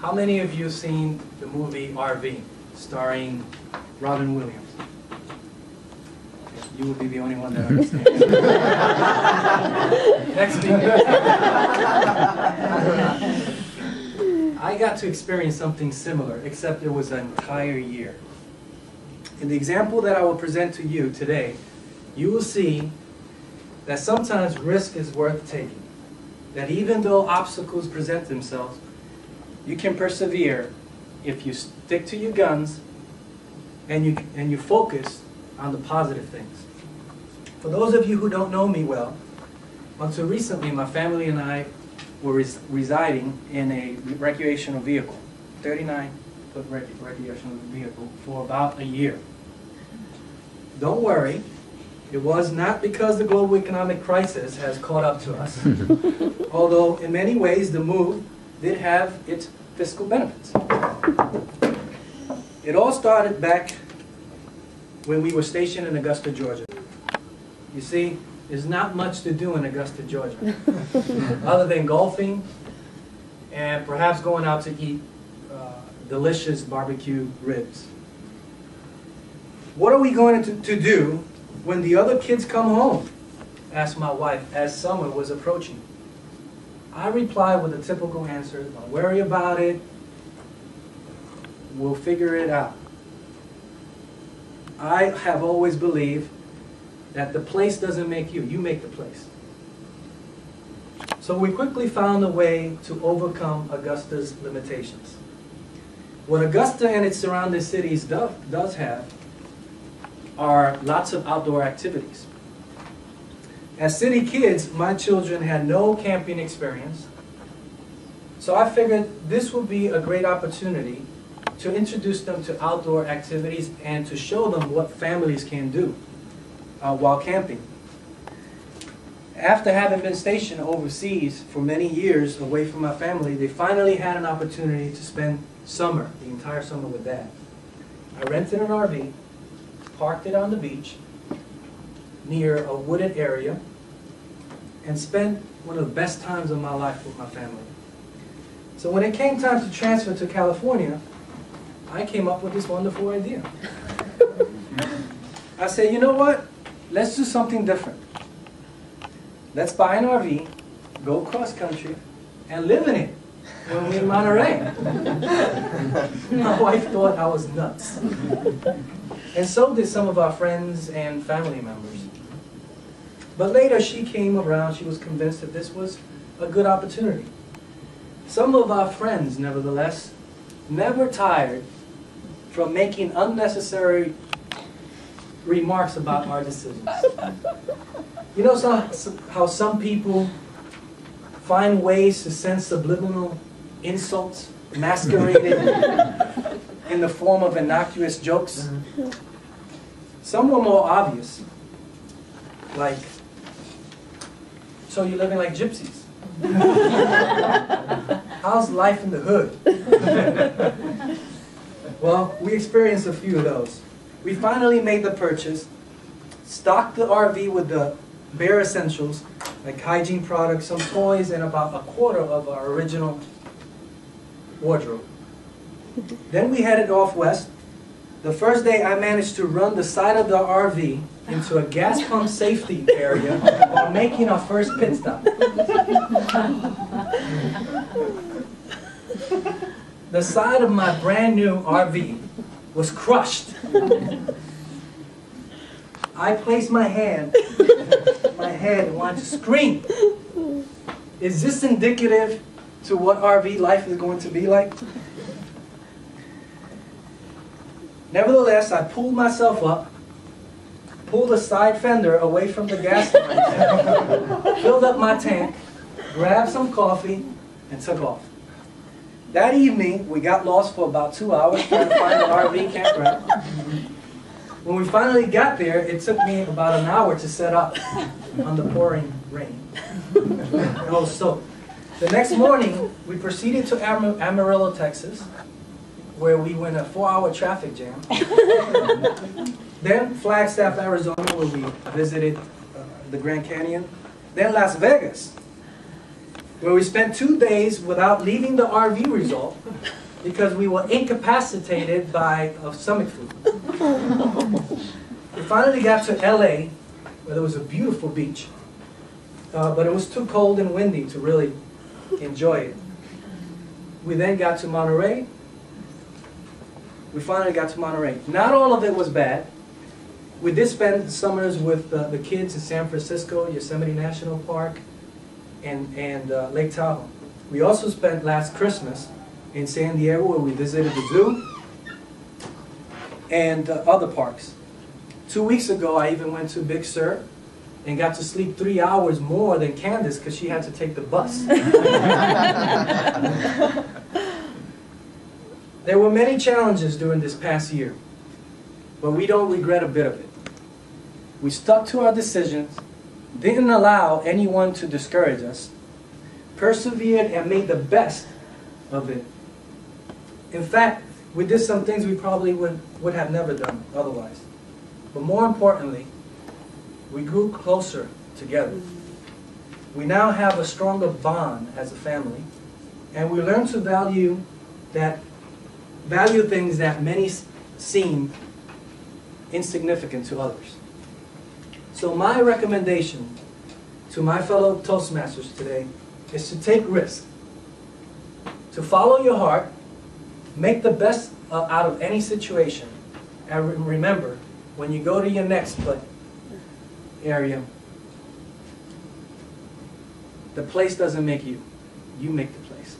How many of you have seen the movie RVing, starring Robin Williams? You would be the only one that understands. Next speaker. I got to experience something similar, except it was an entire year. In the example that I will present to you today, you will see that sometimes risk is worth taking. That even though obstacles present themselves, you can persevere if you stick to your guns and you focus on the positive things. For those of you who don't know me well, until recently my family and I were residing in a recreational vehicle, 39-foot recreational vehicle, for about a year. Don't worry, it was not because the global economic crisis has caught up to us, although in many ways the move did have its fiscal benefits. It all started back when we were stationed in Augusta, Georgia. You see, there's not much to do in Augusta, Georgia, other than golfing and perhaps going out to eat delicious barbecue ribs. What are we going to do when the other kids come home? Asked my wife as summer was approaching. I replied with a typical answer, don't worry about it, we'll figure it out. I have always believed that the place doesn't make you, you make the place. So we quickly found a way to overcome Augusta's limitations. What Augusta and its surrounding cities does have are lots of outdoor activities. As city kids, my children had no camping experience, so I figured this would be a great opportunity to introduce them to outdoor activities and to show them what families can do while camping. After having been stationed overseas for many years away from my family, they finally had an opportunity to spend summer, the entire summer with Dad. I rented an RV, parked it on the beach near a wooded area, and spent one of the best times of my life with my family. So when it came time to transfer to California, I came up with this wonderful idea. I said, you know what? Let's do something different. Let's buy an RV, go cross country, and live in it when we're in Monterey. My wife thought I was nuts. And so did some of our friends and family members. But later she came around, she was convinced that this was a good opportunity. Some of our friends, nevertheless, never tired from making unnecessary remarks about our decisions. You know how some people find ways to send subliminal insults masqueraded in the form of innocuous jokes? Some were more obvious, like, so you're living like gypsies. How's life in the hood? Well, we experienced a few of those. We finally made the purchase, stocked the RV with the bare essentials, like hygiene products, some toys, and about a quarter of our original wardrobe. Then we headed off west. The first day I managed to run the side of the RV into a gas pump safety area while making our first pit stop. The side of my brand new RV was crushed. I placed my hand on my head and wanted to scream. Is this indicative to what RV life is going to be like? Nevertheless, I pulled myself up, pulled a side fender away from the gas line, filled up my tank, grabbed some coffee, and took off. That evening, we got lost for about 2 hours trying to find an RV campground. When we finally got there, it took me about an hour to set up on the pouring rain. Oh, so the next morning, we proceeded to Amarillo, Texas, where we went a 4-hour traffic jam. Then Flagstaff, Arizona, where we visited the Grand Canyon. Then Las Vegas. where we spent 2 days without leaving the RV resort because we were incapacitated by a stomach flu. We finally got to LA, where there was a beautiful beach, but it was too cold and windy to really enjoy it. We then got to Monterey. We finally got to Monterey. Not all of it was bad. We did spend the summers with the kids in San Francisco, Yosemite National Park, and Lake Tahoe. We also spent last Christmas in San Diego, where we visited the zoo and other parks. 2 weeks ago, I even went to Big Sur and got to sleep 3 hours more than Candace because she had to take the bus. There were many challenges during this past year, but we don't regret a bit of it. We stuck to our decisions, didn't allow anyone to discourage us, persevered and made the best of it. In fact, we did some things we probably would have never done otherwise. But more importantly, we grew closer together. We now have a stronger bond as a family, and we learned to value things that many seem insignificant to others. So my recommendation to my fellow Toastmasters today is to take risks, to follow your heart, make the best out of any situation, and remember, when you go to your next area, the place doesn't make you. You make the place.